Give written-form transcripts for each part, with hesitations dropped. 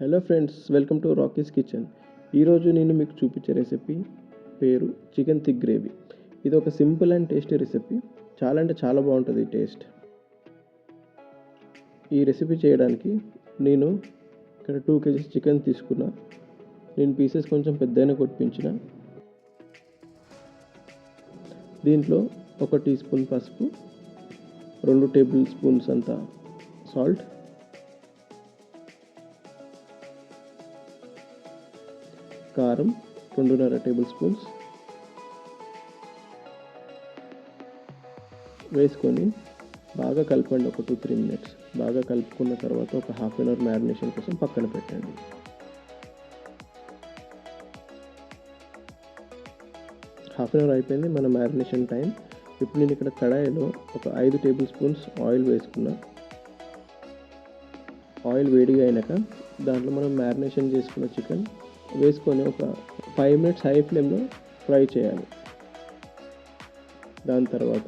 Hello friends, welcome to Rocky's kitchen. ఈరోజు నేను మీకు చూపించే రెసిపీ పేరు చికెన్ థిక్ గ్రేవీ. ఇది ఒక సింపుల్ అండ్ టేస్టీ రెసిపీ. చాలా అంటే చాలా బాగుంటుంది ఈ టేస్ట్. ఈ రెసిపీ చేయడానికి నేను ఇక్కడ 2 kgs చికెన్ తీసుకున్నా. నేను పీసెస్ కొంచెం పెద్దగానే కొట్టించిన. దీంట్లో 1 టీ స్పూన్ పసుపు, 2 టేబుల్ స్పూన్స్ అంత సాల్ట్, కారం 2.5 టేబుల్ స్పూన్స్ వేసుకొని బాగా కలపండి. ఒక 2-3 మినిట్స్ బాగా కలుపుకున్న తర్వాత ఒక హాఫ్ అన్ అవర్ మ్యారినేషన్ కోసం పక్కన పెట్టండి. హాఫ్ అన్ అవర్ అయిపోయింది మన మ్యారినేషన్ టైం. ఇప్పుడు నేను ఇక్కడ కడాయిలో ఒక 5 టేబుల్ స్పూన్స్ ఆయిల్ వేసుకున్నా. ఆయిల్ వేడిగా అయినాక దాంట్లో మనం మ్యారినేషన్ చేసుకున్న చికెన్ వేసుకొని ఒక 5 మినిట్స్ హై ఫ్లేమ్లో ఫ్రై చేయాలి. దాని తర్వాత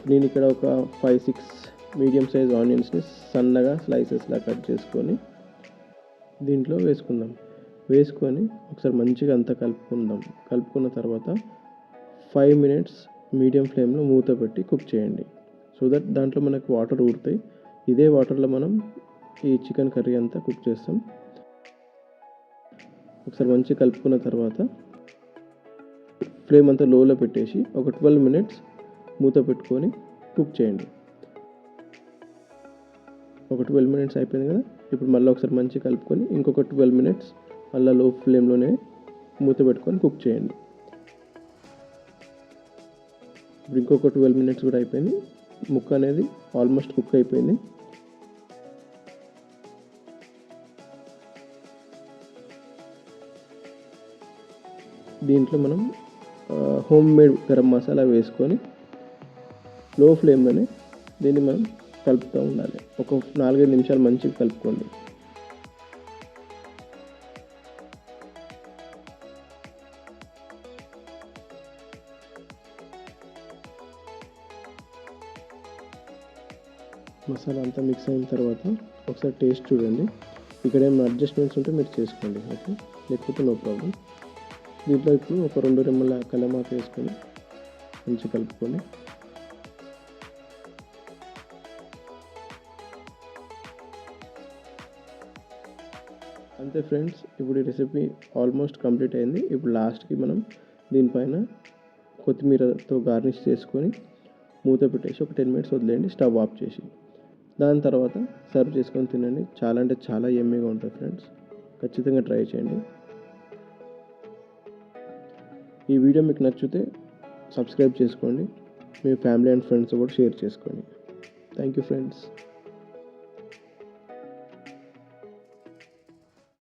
నేను ఇక్కడ ఒక 5-6 మీడియం సైజ్ ఆనియన్స్ని సన్నగా స్లైసెస్లా కట్ చేసుకొని దీంట్లో వేసుకొని ఒకసారి మంచిగా అంతా కలుపుకున్న తర్వాత 5 మినిట్స్ మీడియం ఫ్లేమ్లో మూత పెట్టి కుక్ చేయండి. సో దట్ దాంట్లో మనకు వాటర్ ఊరుతాయి. ఇదే వాటర్లో మనం ఈ చికెన్ కర్రీ అంతా కుక్ చేస్తాం. ఒకసారి మంచిగా కలుపుకున్న తర్వాత ఫ్లేమ్ అంతా లోలో పెట్టేసి ఒక 12 మినిట్స్ మూత పెట్టుకొని కుక్ చేయండి. ఒక 12 మినిట్స్ అయిపోయింది కదా. ఇప్పుడు మళ్ళీ ఒకసారి మంచిగా కలుపుకొని ఇంకొక 12 మినిట్స్ మళ్ళీ లో ఫ్లేమ్లోనే మూత పెట్టుకొని కుక్ చేయండి. ఇప్పుడు ఇంకొక 12 మినిట్స్ కూడా అయిపోయింది. ముక్క అనేది ఆల్మోస్ట్ కుక్ అయిపోయింది. దీంట్లో మనం హోమ్ మేడ్ గరం మసాలా వేసుకొని లో ఫ్లేమ్లోనే దీన్ని మనం కలుపుతూ ఉండాలి. ఒక 4-5 నిమిషాలు మంచిగా కలుపుకోండి. మసాలా అంతా మిక్స్ అయిన తర్వాత ఒకసారి టేస్ట్ చూడండి. ఇక్కడ ఏమైనా అడ్జస్ట్మెంట్స్ ఉంటే మీరు చేసుకోండి, ఓకే, లేకపోతే నో ప్రాబ్లం. దీంట్లో ఇప్పుడు ఒక 2 రెమ్మల కలమాకు వేసుకొని మంచిగా కలుపుకొని అంతే ఫ్రెండ్స్. ఇప్పుడు ఈ రెసిపీ ఆల్మోస్ట్ కంప్లీట్ అయింది. ఇప్పుడు లాస్ట్కి మనం దీనిపైన కొత్తిమీరతో గార్నిష్ చేసుకొని మూత పెట్టేసి ఒక 10 మినిట్స్ వదిలేయండి, స్టవ్ ఆఫ్ చేసి. దాని తర్వాత సర్వ్ చేసుకొని తినండి. చాలా అంటే చాలా యమ్మీగా ఉంటుంది ఫ్రెండ్స్. ఖచ్చితంగా ట్రై చేయండి. ఈ వీడియో మీకు నచ్చితే సబ్స్క్రైబ్ చేసుకోండి. మీ ఫ్యామిలీ అండ్ ఫ్రెండ్స్ కూడా షేర్ చేసుకోండి. Thank you friends.